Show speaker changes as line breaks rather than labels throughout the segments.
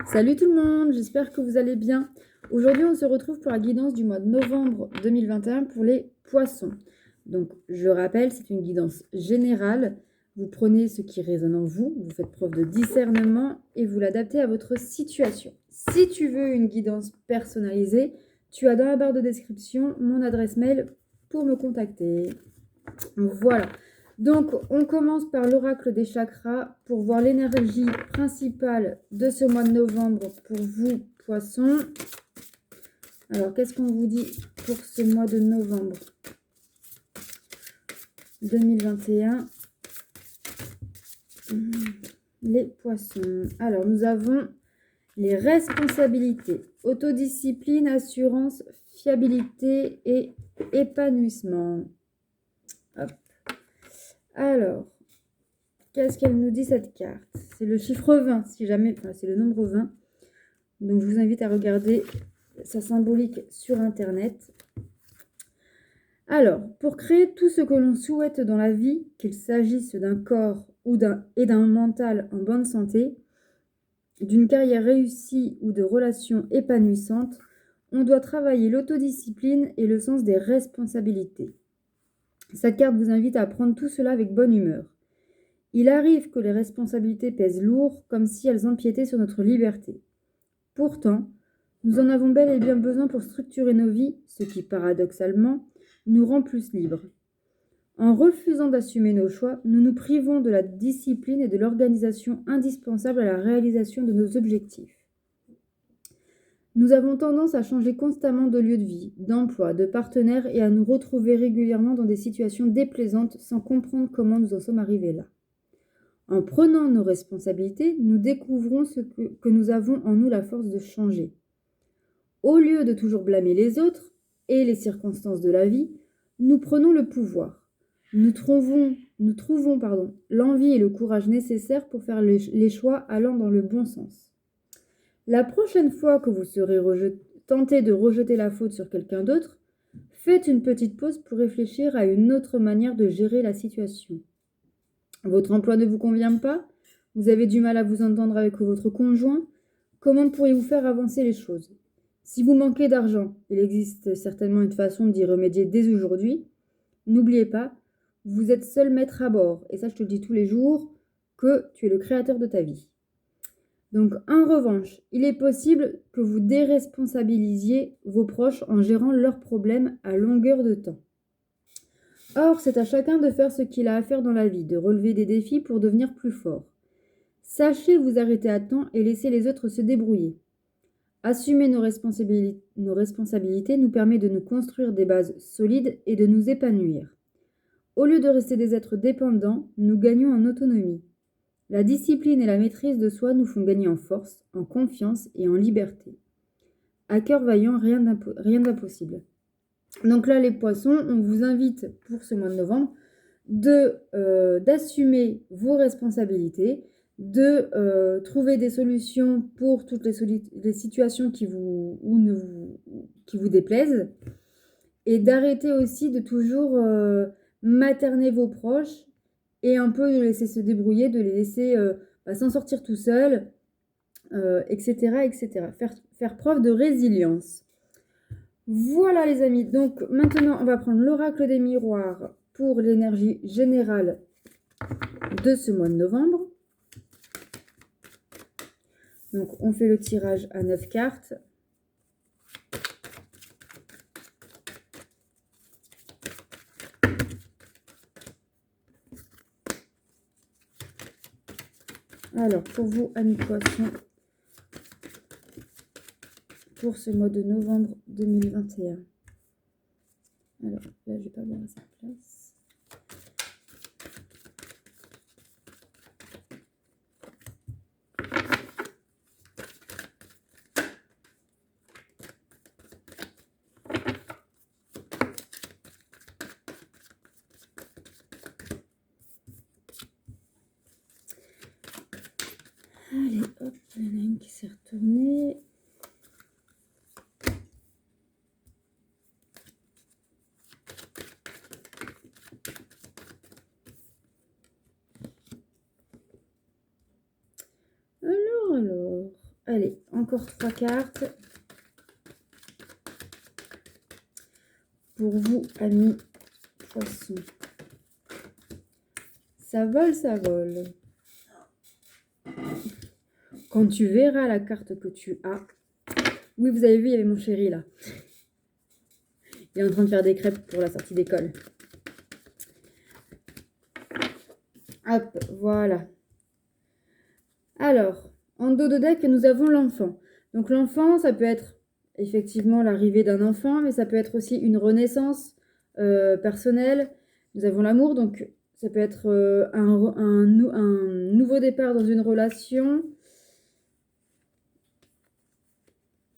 Salut tout le monde, j'espère que vous allez bien. Aujourd'hui, on se retrouve pour la guidance du mois de novembre 2021 pour les poissons. Donc, je rappelle, c'est une guidance générale. Vous prenez ce qui résonne en vous, vous faites preuve de discernement et vous l'adaptez à votre situation. Si tu veux une guidance personnalisée, tu as dans la barre de description mon adresse mail pour me contacter. Voilà. Donc, on commence par l'oracle des chakras pour voir l'énergie principale de ce mois de novembre pour vous, poissons. Alors, qu'est-ce qu'on vous dit pour ce mois de novembre 2021? Les poissons. Alors, nous avons les responsabilités, autodiscipline, assurance, fiabilité et épanouissement. Hop. Alors, qu'est-ce qu'elle nous dit cette carte? C'est le chiffre 20, si jamais, enfin c'est le nombre 20. Donc je vous invite à regarder sa symbolique sur internet. Alors, pour créer tout ce que l'on souhaite dans la vie, qu'il s'agisse d'un corps et d'un mental en bonne santé, d'une carrière réussie ou de relations épanouissantes, on doit travailler l'autodiscipline et le sens des responsabilités. Cette carte vous invite à prendre tout cela avec bonne humeur. Il arrive que les responsabilités pèsent lourd, comme si elles empiétaient sur notre liberté. Pourtant, nous en avons bel et bien besoin pour structurer nos vies, ce qui, paradoxalement, nous rend plus libres. En refusant d'assumer nos choix, nous nous privons de la discipline et de l'organisation indispensables à la réalisation de nos objectifs. Nous avons tendance à changer constamment de lieu de vie, d'emploi, de partenaire et à nous retrouver régulièrement dans des situations déplaisantes sans comprendre comment nous en sommes arrivés là. En prenant nos responsabilités, nous découvrons que nous avons en nous la force de changer. Au lieu de toujours blâmer les autres et les circonstances de la vie, nous prenons le pouvoir. Nous trouvons l'envie et le courage nécessaires pour faire les choix allant dans le bon sens. La prochaine fois que vous serez tenté de rejeter la faute sur quelqu'un d'autre, faites une petite pause pour réfléchir à une autre manière de gérer la situation. Votre emploi ne vous convient pas? Vous avez du mal à vous entendre avec votre conjoint? Comment pourriez-vous faire avancer les choses? Si vous manquez d'argent, il existe certainement une façon d'y remédier dès aujourd'hui. N'oubliez pas, vous êtes seul maître à bord, et ça je te le dis tous les jours, que tu es le créateur de ta vie. Donc en revanche, il est possible que vous déresponsabilisiez vos proches en gérant leurs problèmes à longueur de temps. Or, c'est à chacun de faire ce qu'il a à faire dans la vie, de relever des défis pour devenir plus fort. Sachez vous arrêter à temps et laisser les autres se débrouiller. Assumer nos responsabilités nous permet de nous construire des bases solides et de nous épanouir. Au lieu de rester des êtres dépendants, nous gagnons en autonomie. La discipline et la maîtrise de soi nous font gagner en force, en confiance et en liberté. À cœur vaillant, rien d'impossible. Donc là, les poissons, on vous invite pour ce mois de novembre d'assumer vos responsabilités, de trouver des solutions pour toutes les situations qui vous déplaisent et d'arrêter aussi de toujours materner vos proches et un peu de laisser se débrouiller, de les laisser s'en sortir tout seuls, etc., etc. Faire preuve de résilience. Voilà les amis, donc maintenant on va prendre l'oracle des miroirs pour l'énergie générale de ce mois de novembre. Donc on fait le tirage à 9 cartes. Alors pour vous amis poissons, pour ce mois de novembre 2021. Alors là je vais pas voir à sa place. Allez, hop, il y en a une qui s'est retournée. Alors, Allez, encore 3 cartes. Pour vous, amis poissons. Ça vole, ça vole. Quand tu verras la carte que tu as... Oui, vous avez vu, il y avait mon chéri là. Il est en train de faire des crêpes pour la sortie d'école. Hop, voilà. Alors, en dos de deck, nous avons l'enfant. Donc l'enfant, ça peut être effectivement l'arrivée d'un enfant, mais ça peut être aussi une renaissance personnelle. Nous avons l'amour, donc ça peut être un nouveau départ dans une relation.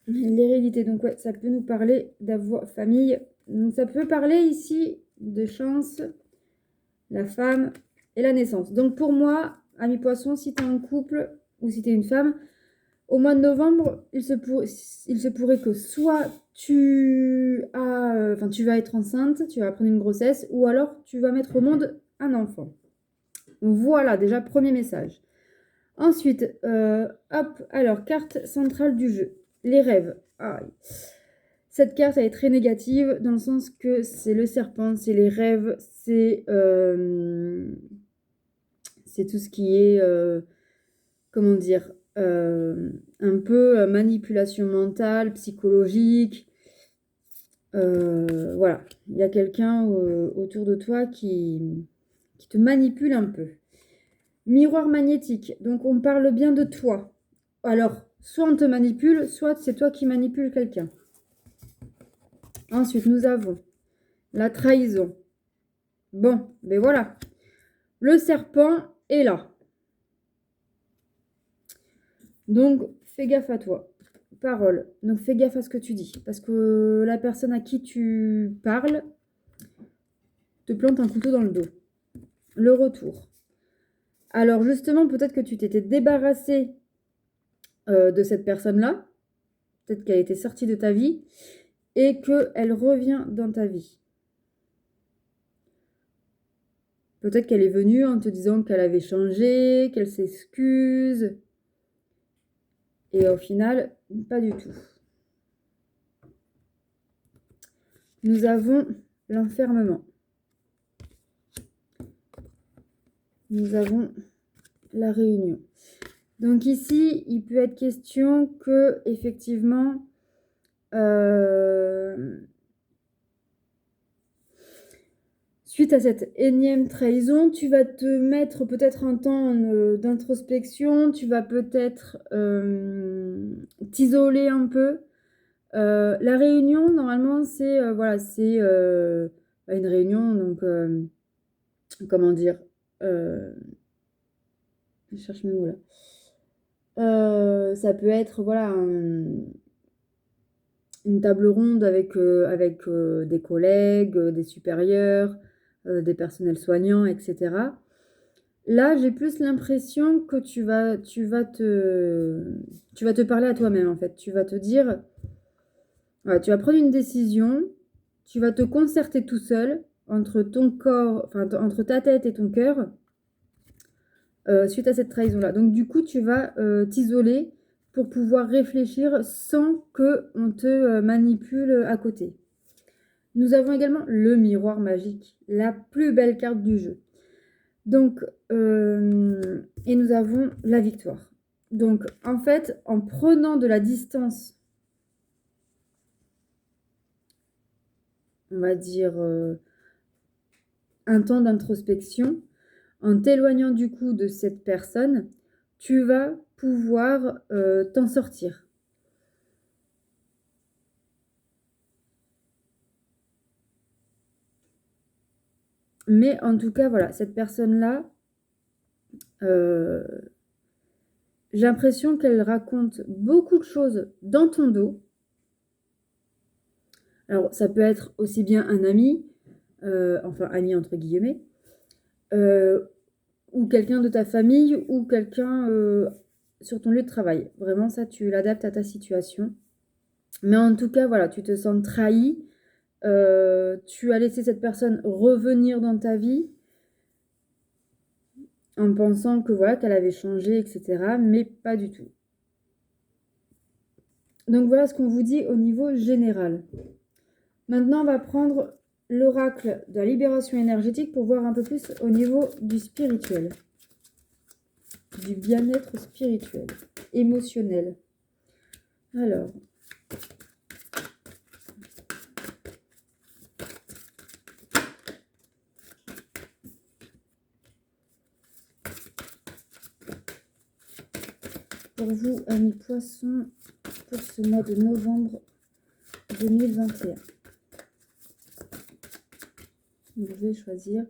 L'hérédité, donc ouais, ça peut nous parler d'avoir famille. Donc ça peut parler ici de chance, la femme et la naissance. Donc pour moi, ami poisson, si tu es en couple ou si tu es une femme, au mois de novembre, il se pourrait que soit tu vas être enceinte, tu vas prendre une grossesse, ou alors tu vas mettre au monde un enfant. Voilà, déjà, premier message. Ensuite, hop, alors, carte centrale du jeu. Les rêves. Ah, cette carte, elle est très négative, dans le sens que c'est le serpent, c'est les rêves, c'est tout ce qui est, comment dire, un peu manipulation mentale, psychologique. Voilà, il y a quelqu'un autour de toi qui te manipule un peu. Miroir magnétique, donc on parle bien de toi. Alors, soit on te manipule, soit c'est toi qui manipules quelqu'un. Ensuite, nous avons la trahison. Bon, ben voilà. Le serpent est là. Donc, fais gaffe à toi. Parole. Donc, fais gaffe à ce que tu dis. Parce que la personne à qui tu parles te plante un couteau dans le dos. Le retour. Alors, justement, peut-être que tu t'étais débarrassé de cette personne-là. Peut-être qu'elle était sortie de ta vie. Et qu'elle revient dans ta vie. Peut-être qu'elle est venue en te disant qu'elle avait changé, qu'elle s'excuse. Et au final, pas du tout. Nous avons l'enfermement. Nous avons la réunion. Donc ici, il peut être question que, effectivement, suite à cette énième trahison, tu vas te mettre peut-être un temps d'introspection, tu vas peut-être t'isoler un peu. La réunion, normalement, c'est voilà, c'est une réunion, donc comment dire, je cherche mes mots là. Ça peut être voilà une table ronde avec des collègues, des supérieurs, des personnels soignants, etc. Là, j'ai plus l'impression que tu vas te parler à toi-même en fait. Tu vas te dire, voilà, tu vas prendre une décision, tu vas te concerter tout seul entre ton corps, enfin entre ta tête et ton cœur, suite à cette trahison-là. Donc du coup, tu vas t'isoler pour pouvoir réfléchir sans qu'on te manipule à côté. Nous avons également le miroir magique, la plus belle carte du jeu. Donc, et nous avons la victoire. Donc, en fait, en prenant de la distance, on va dire un temps d'introspection, en t'éloignant du coup de cette personne, tu vas pouvoir t'en sortir. Mais en tout cas, voilà, cette personne-là, j'ai l'impression qu'elle raconte beaucoup de choses dans ton dos. Alors, ça peut être aussi bien un ami, enfin ami entre guillemets, ou quelqu'un de ta famille, ou quelqu'un sur ton lieu de travail. Vraiment, ça, tu l'adaptes à ta situation. Mais en tout cas, voilà, tu te sens trahi. Tu as laissé cette personne revenir dans ta vie en pensant que voilà, qu'elle avait changé, etc. Mais pas du tout. Donc voilà ce qu'on vous dit au niveau général. Maintenant, on va prendre l'oracle de la libération énergétique pour voir un peu plus au niveau du spirituel, du bien-être spirituel, émotionnel. Alors, pour vous, amis poissons, pour ce mois de novembre 2021. Donc, je vais choisir.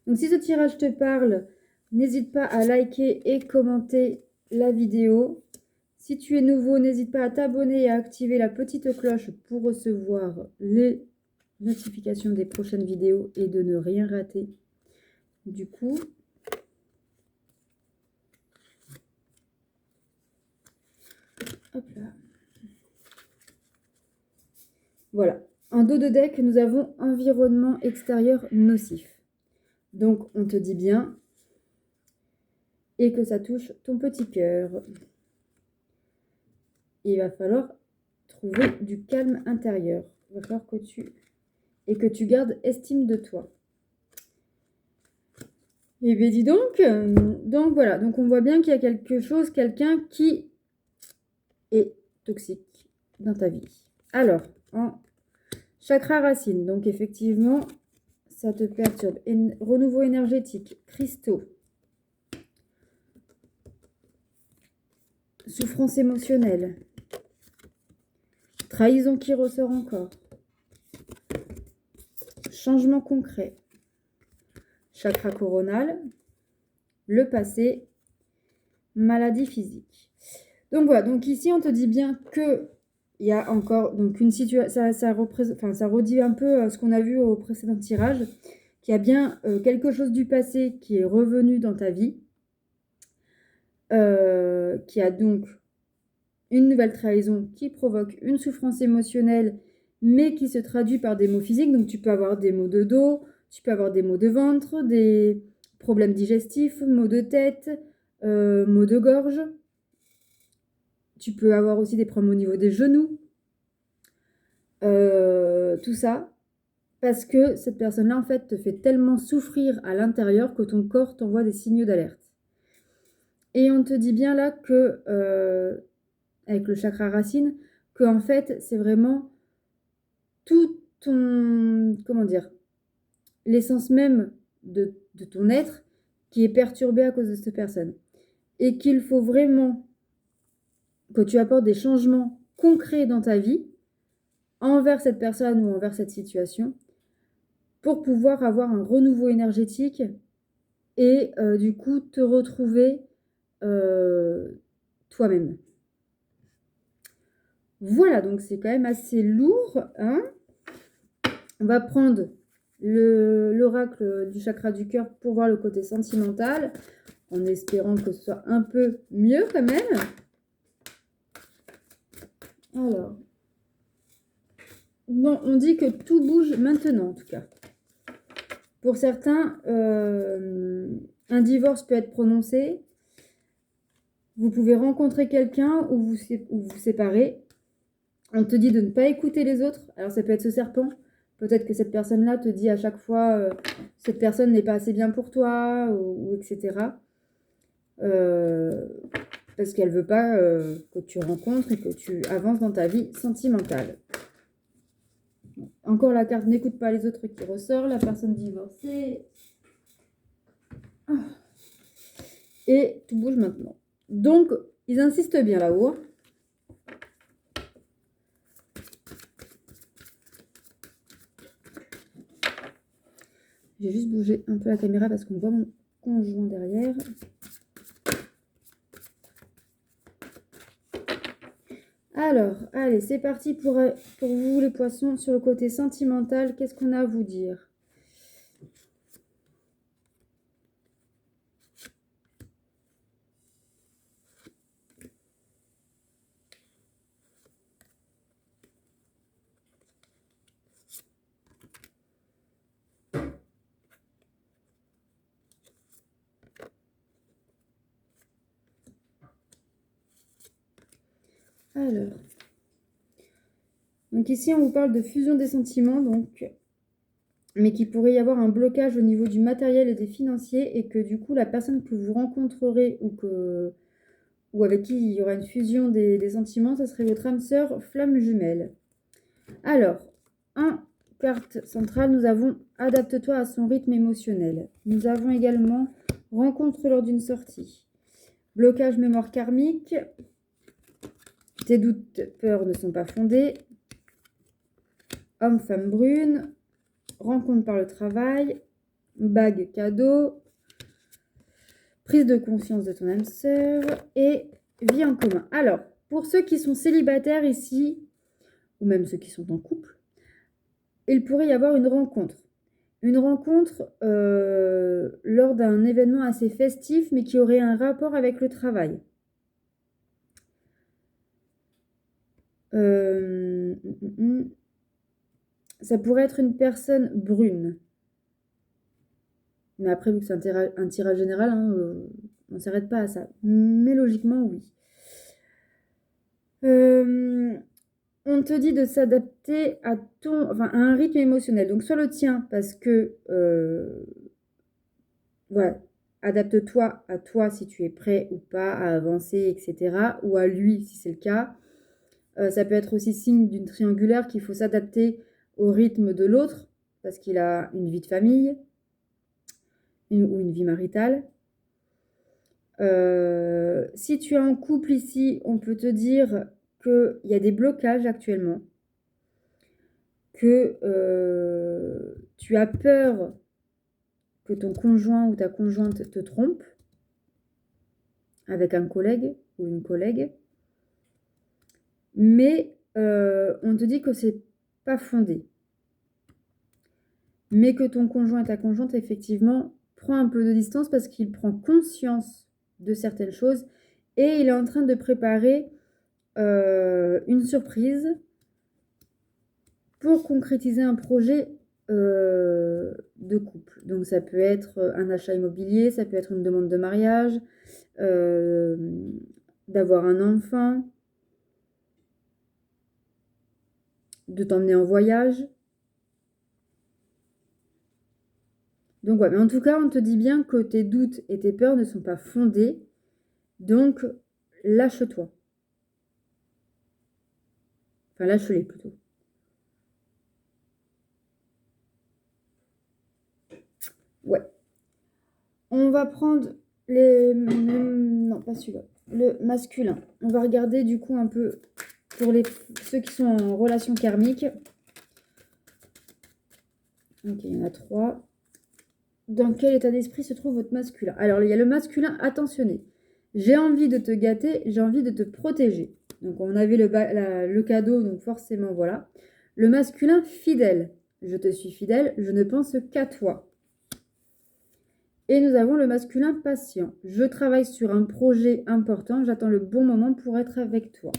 Donc, si ce tirage te parle, n'hésite pas à liker et commenter la vidéo. Si tu es nouveau, n'hésite pas à t'abonner et à activer la petite cloche pour recevoir les notifications des prochaines vidéos et de ne rien rater. Du coup, hop là. Voilà. En dos de deck, nous avons environnement extérieur nocif. Donc, on te dit bien et que ça touche ton petit cœur. Il va falloir trouver du calme intérieur. Il va falloir que tu gardes estime de toi. Et bien dis donc, voilà, donc on voit bien qu'il y a quelque chose, quelqu'un qui est toxique dans ta vie. Alors, en chakra racine, donc effectivement, ça te perturbe. Renouveau énergétique, cristaux, souffrance émotionnelle, trahison qui ressort encore, changement concret, chakra coronal, le passé, maladie physique. Donc voilà, donc ici on te dit bien que il y a encore donc une situation, ça redit un peu ce qu'on a vu au précédent tirage, qu'il y a bien quelque chose du passé qui est revenu dans ta vie, qui a donc une nouvelle trahison qui provoque une souffrance émotionnelle, mais qui se traduit par des maux physiques. Donc tu peux avoir des maux de dos, tu peux avoir des maux de ventre, des problèmes digestifs, maux de tête, maux de gorge. Tu peux avoir aussi des problèmes au niveau des genoux. Tout ça parce que cette personne-là, en fait, te fait tellement souffrir à l'intérieur que ton corps t'envoie des signaux d'alerte. Et on te dit bien là que, avec le chakra racine, que en fait, c'est vraiment tout ton, comment dire, l'essence même de ton être qui est perturbée à cause de cette personne. Et qu'il faut vraiment que tu apportes des changements concrets dans ta vie envers cette personne ou envers cette situation pour pouvoir avoir un renouveau énergétique et du coup te retrouver toi-même. Voilà, donc c'est quand même assez lourd. Hein, on va prendre l'oracle du chakra du cœur pour voir le côté sentimental, en espérant que ce soit un peu mieux quand même. Alors, bon, on dit que tout bouge maintenant en tout cas. Pour certains, un divorce peut être prononcé. Vous pouvez rencontrer quelqu'un ou vous séparer. On te dit de ne pas écouter les autres. Alors ça peut être ce serpent. Peut-être que cette personne-là te dit à chaque fois cette personne n'est pas assez bien pour toi ou etc. Parce qu'elle veut pas que tu rencontres et que tu avances dans ta vie sentimentale. Encore la carte n'écoute pas les autres qui ressort. La personne divorcée. Et tout bouge maintenant. Donc, ils insistent bien là-haut. J'ai juste bougé un peu la caméra parce qu'on voit mon conjoint derrière. Alors, allez, c'est parti pour vous les poissons sur le côté sentimental. Qu'est-ce qu'on a à vous dire ? Alors, Donc ici, on vous parle de fusion des sentiments, donc, mais qu'il pourrait y avoir un blocage au niveau du matériel et des financiers, et que du coup, la personne que vous rencontrerez ou avec qui il y aura une fusion des sentiments, ça serait votre âme sœur flamme jumelle. Alors, en carte centrale, nous avons adapte-toi à son rythme émotionnel. Nous avons également rencontre lors d'une sortie. Blocage mémoire karmique. Tes doutes, peurs ne sont pas fondés. Homme-femme brune. Rencontre par le travail. Bague cadeau. Prise de conscience de ton âme sœur. Et vie en commun. Alors, pour ceux qui sont célibataires ici, ou même ceux qui sont en couple, il pourrait y avoir une rencontre. Une rencontre lors d'un événement assez festif, mais qui aurait un rapport avec le travail. Ça pourrait être une personne brune. Mais après, vu que c'est un tirage général, hein, on ne s'arrête pas à ça. Mais logiquement, oui. On te dit de s'adapter à un rythme émotionnel. Donc, soit le tien, parce que, voilà, adapte-toi à toi si tu es prêt ou pas à avancer, etc. Ou à lui si c'est le cas. Ça peut être aussi signe d'une triangulaire qu'il faut s'adapter au rythme de l'autre, parce qu'il a une vie de famille ou une vie maritale. Si tu es en couple ici, on peut te dire qu'il y a des blocages actuellement, que tu as peur que ton conjoint ou ta conjointe te trompe avec un collègue ou une collègue, mais on te dit que c'est pas fondé, mais que ton conjoint et ta conjointe effectivement prend un peu de distance parce qu'il prend conscience de certaines choses et il est en train de préparer une surprise pour concrétiser un projet de couple. Donc ça peut être un achat immobilier, ça peut être une demande de mariage, d'avoir un enfant, de t'emmener en voyage. Donc ouais, mais en tout cas, on te dit bien que tes doutes et tes peurs ne sont pas fondés. Donc, lâche-toi. Enfin, lâche-les plutôt. Ouais. On va prendre non, pas celui-là. Le masculin. On va regarder du coup un peu pour ceux qui sont en relation karmique. Ok, il y en a 3. Dans quel état d'esprit se trouve votre masculin? Alors, il y a le masculin attentionné. J'ai envie de te gâter, j'ai envie de te protéger. Donc, on avait le cadeau, donc forcément, voilà. Le masculin fidèle. Je te suis fidèle, je ne pense qu'à toi. Et nous avons le masculin patient. Je travaille sur un projet important, j'attends le bon moment pour être avec toi.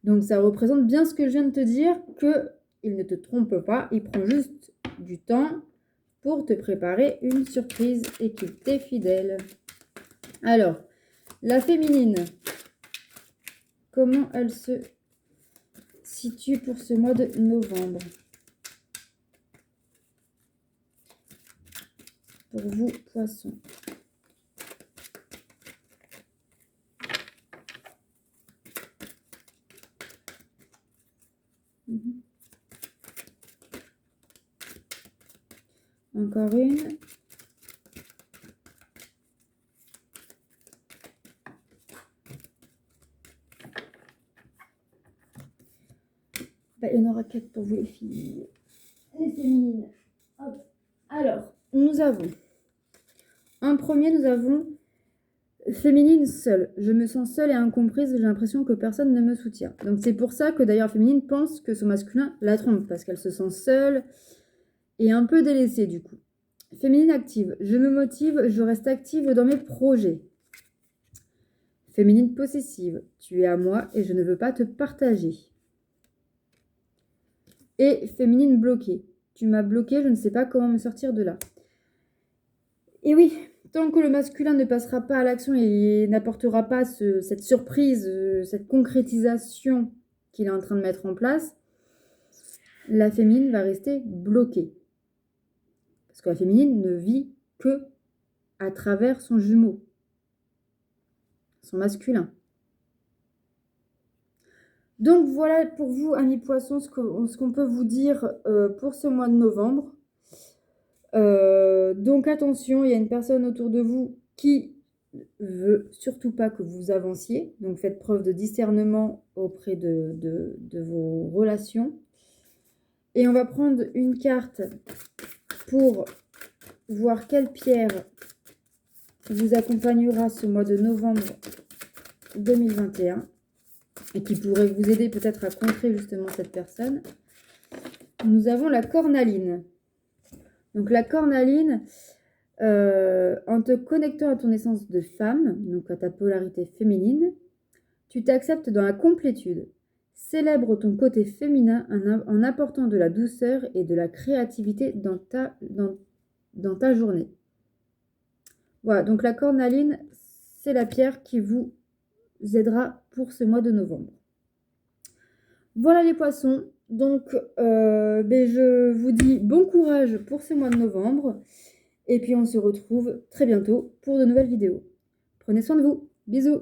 Donc, ça représente bien ce que je viens de te dire, qu'il ne te trompe pas, il prend juste du temps pour te préparer une surprise et qu'il t'est fidèle. Alors, la féminine, comment elle se situe pour ce mois de novembre? Pour vous, poissons. Encore une. Il y en aura 4 pour vous les filles. Les féminines. Hop. Alors, nous avons, en premier, nous avons féminine seule. Je me sens seule et incomprise, j'ai l'impression que personne ne me soutient. Donc c'est pour ça que d'ailleurs féminine pense que son masculin la trompe, parce qu'elle se sent seule et un peu délaissée du coup. Féminine active. Je me motive, je reste active dans mes projets. Féminine possessive. Tu es à moi et je ne veux pas te partager. Et féminine bloquée. Tu m'as bloquée, je ne sais pas comment me sortir de là. Et oui, tant que le masculin ne passera pas à l'action et n'apportera pas cette surprise, cette concrétisation qu'il est en train de mettre en place, la féminine va rester bloquée. Parce que la féminine ne vit que à travers son jumeau, son masculin. Donc voilà pour vous, amis poissons, ce qu'on peut vous dire pour ce mois de novembre. Donc attention, il y a une personne autour de vous qui veut surtout pas que vous avanciez. Donc faites preuve de discernement auprès de vos relations. Et on va prendre une carte pour voir quelle pierre vous accompagnera ce mois de novembre 2021 et qui pourrait vous aider peut-être à contrer justement cette personne. Nous avons la cornaline. Donc la cornaline, en te connectant à ton essence de femme, donc à ta polarité féminine, tu t'acceptes dans la complétude. Célèbre ton côté féminin en apportant de la douceur et de la créativité dans ta journée. Voilà, donc la cornaline, c'est la pierre qui vous aidera pour ce mois de novembre. Voilà les poissons, donc je vous dis bon courage pour ce mois de novembre et puis on se retrouve très bientôt pour de nouvelles vidéos. Prenez soin de vous, bisous.